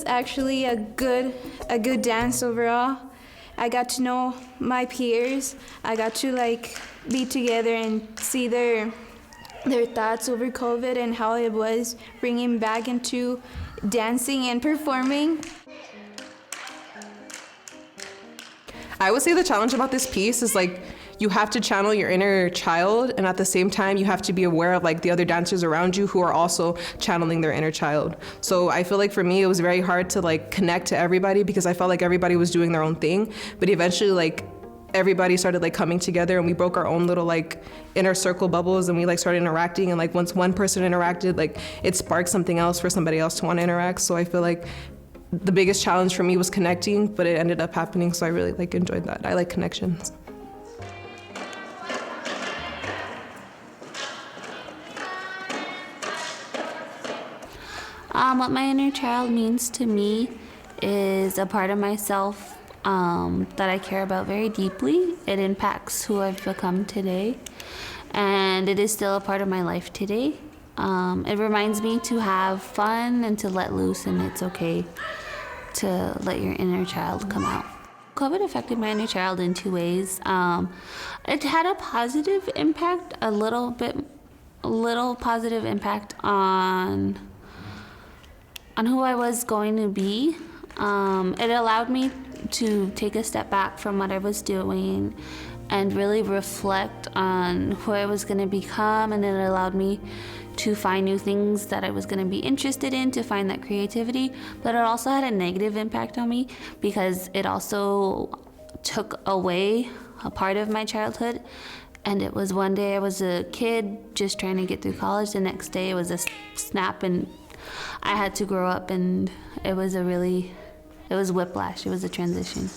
actually a good dance overall. I got to know my peers. I got to be together and see their thoughts over COVID and how it was bringing back into dancing and performing. I would say the challenge about this piece is you have to channel your inner child, and at the same time you have to be aware of the other dancers around you who are also channeling their inner child. So I feel for me it was very hard to connect to everybody because I felt like everybody was doing their own thing, but eventually everybody started coming together and we broke our own little inner circle bubbles and we started interacting, and once one person interacted, it sparked something else for somebody else to want to interact. So I feel the biggest challenge for me was connecting, but it ended up happening, so I really enjoyed that. I like connections. What my inner child means to me is a part of myself that I care about very deeply. It impacts who I've become today, and it is still a part of my life today. It reminds me to have fun and to let loose, and it's okay to let your inner child come out. COVID affected my inner child in two ways. It had a positive impact, a little positive impact on who I was going to be. It allowed me to take a step back from what I was doing and really reflect on who I was going to become, and it allowed me to find new things that I was going to be interested in, to find that creativity. But it also had a negative impact on me because it also took away a part of my childhood. And it was one day I was a kid just trying to get through college, the next day it was a snap and I had to grow up, and it was whiplash, it was a transition.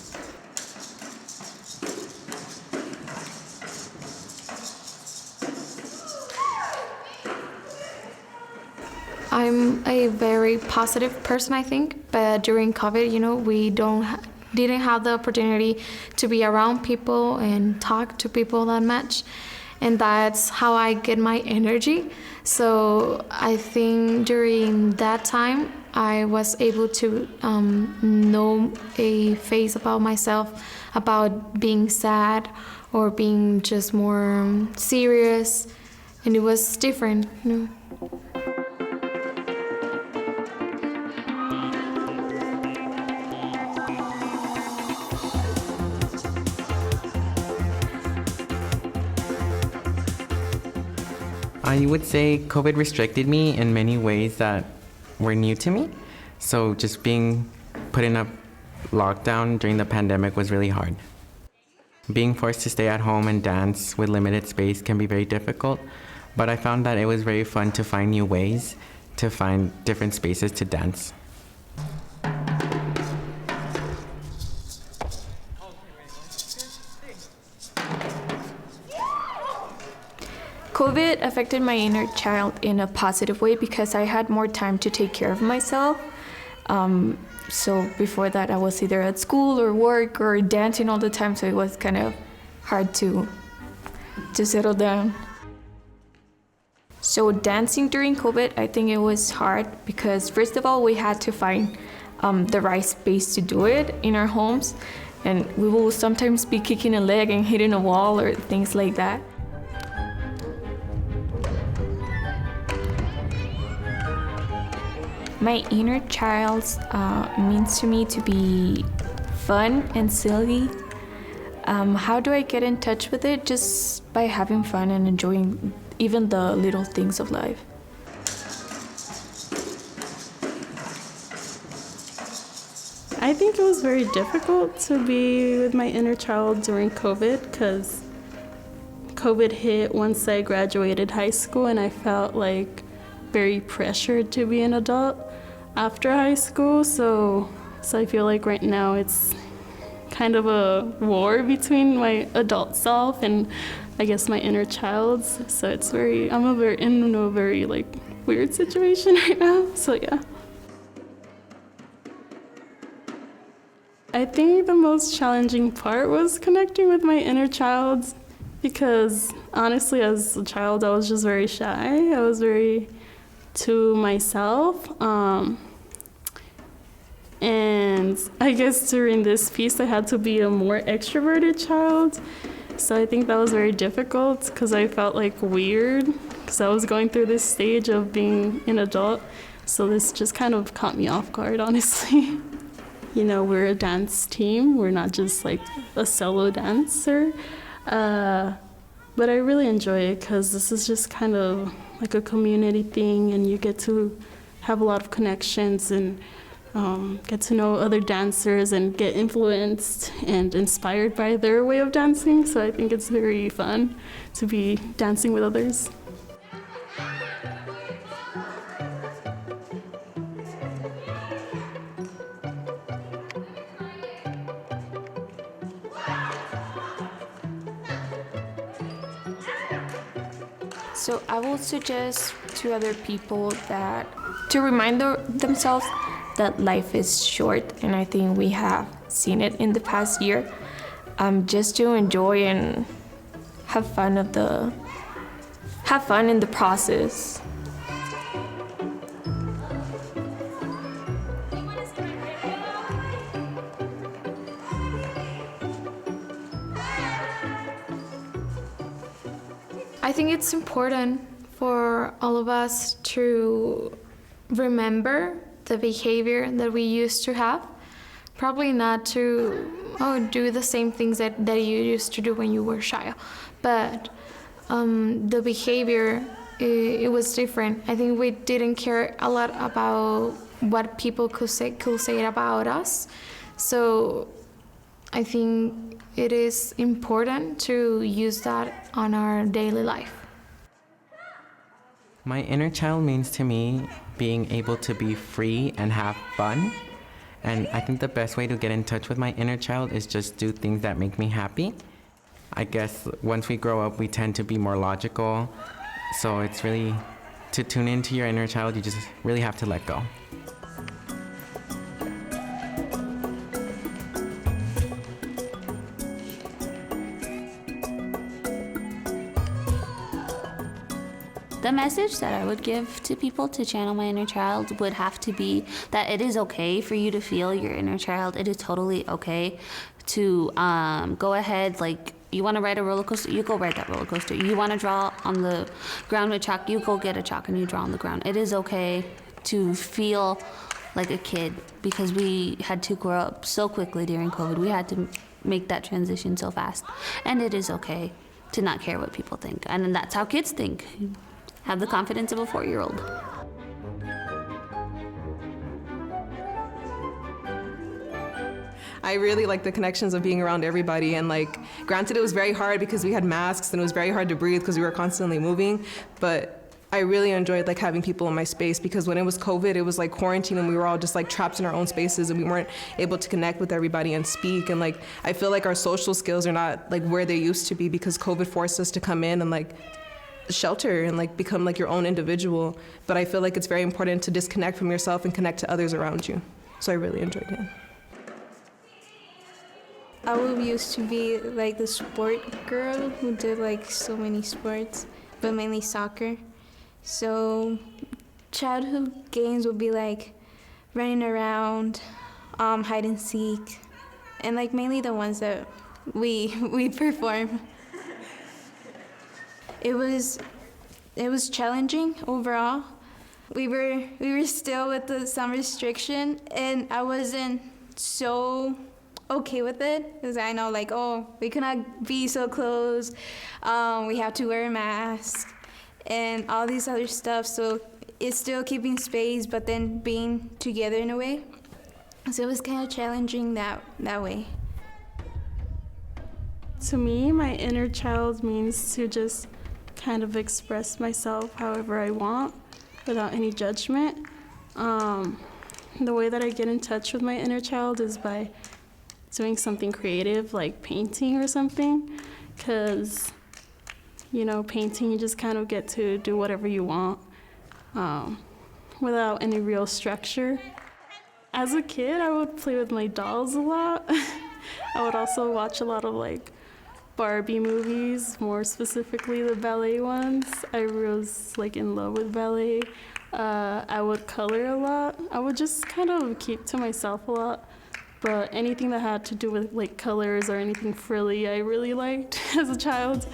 I'm a very positive person, I think, but during COVID, we didn't have the opportunity to be around people and talk to people that much, and that's how I get my energy. So I think during that time, I was able to know a phase about myself, about being sad or being just more serious, and it was different. I would say COVID restricted me in many ways that were new to me. So just being put in a lockdown during the pandemic was really hard. Being forced to stay at home and dance with limited space can be very difficult, but I found that it was very fun to find new ways, to find different spaces to dance. COVID affected my inner child in a positive way because I had more time to take care of myself. So before that, I was either at school or work or dancing all the time, so it was kind of hard to settle down. So dancing during COVID, I think it was hard because first of all, we had to find the right space to do it in our homes, and we will sometimes be kicking a leg and hitting a wall or things like that. My inner child means to me to be fun and silly. How do I get in touch with it? Just by having fun and enjoying even the little things of life. I think it was very difficult to be with my inner child during COVID because COVID hit once I graduated high school, and I felt very pressured to be an adult after high school. So I feel like right now it's kind of a war between my adult self and I guess my inner child. So I'm in a very weird situation right now. So yeah. I think the most challenging part was connecting with my inner child because honestly, as a child, I was just very shy. I was very to myself. And I guess during this piece, I had to be a more extroverted child. So I think that was very difficult because I felt like weird because I was going through this stage of being an adult. So this just kind of caught me off guard, honestly. You know, we're a dance team. We're not just like a solo dancer. But I really enjoy it because this is just kind of like a community thing, and you get to have a lot of connections and get to know other dancers and get influenced and inspired by their way of dancing. So I think it's very fun to be dancing with others. So I will suggest to other people that to remind themselves that life is short, and I think we have seen it in the past year. Just to enjoy and have fun in the process. I think it's important for all of us to remember the behavior that we used to have. Probably not to do the same things that you used to do when you were shy, but the behavior, it was different. I think we didn't care a lot about what people could say about us. So I think it is important to use that on our daily life. My inner child means to me being able to be free and have fun. And I think the best way to get in touch with my inner child is just do things that make me happy. I guess once we grow up, we tend to be more logical. So it's really, to tune into your inner child, you just really have to let go. The message that I would give to people to channel my inner child would have to be that it is okay for you to feel your inner child. It is totally okay to go ahead, like you want to ride a roller coaster, you go ride that roller coaster. You want to draw on the ground with chalk, you go get a chalk and you draw on the ground. It is okay to feel like a kid because we had to grow up so quickly during COVID. We had to make that transition so fast. And it is okay to not care what people think. And that's how kids think. Have the confidence of a 4-year-old. I really like the connections of being around everybody, and like, granted it was very hard because we had masks and it was very hard to breathe because we were constantly moving, but I really enjoyed like having people in my space because when it was COVID, it was like quarantine and we were all just like trapped in our own spaces and we weren't able to connect with everybody and speak, and like I feel like our social skills are not like where they used to be because COVID forced us to come in and like shelter and like become like your own individual. But I feel like it's very important to disconnect from yourself and connect to others around you. So I really enjoyed it. I used to be like the sport girl who did like so many sports, but mainly soccer. So childhood games would be like running around, hide and seek, and like mainly the ones that we perform. It was challenging overall. We were still with some restriction, and I wasn't so okay with it because I know like, oh, we cannot be so close. We have to wear a mask and all these other stuff. So it's still keeping space, but then being together in a way. So it was kind of challenging that way. To me, my inner child means to just kind of express myself however I want without any judgment. The way that I get in touch with my inner child is by doing something creative like painting or something, because painting, you just kind of get to do whatever you want without any real structure. As a kid, I would play with my dolls a lot. I would also watch a lot of like Barbie movies, more specifically the ballet ones. I was like in love with ballet. I would color a lot. I would just kind of keep to myself a lot. But anything that had to do with like colors or anything frilly, I really liked as a child.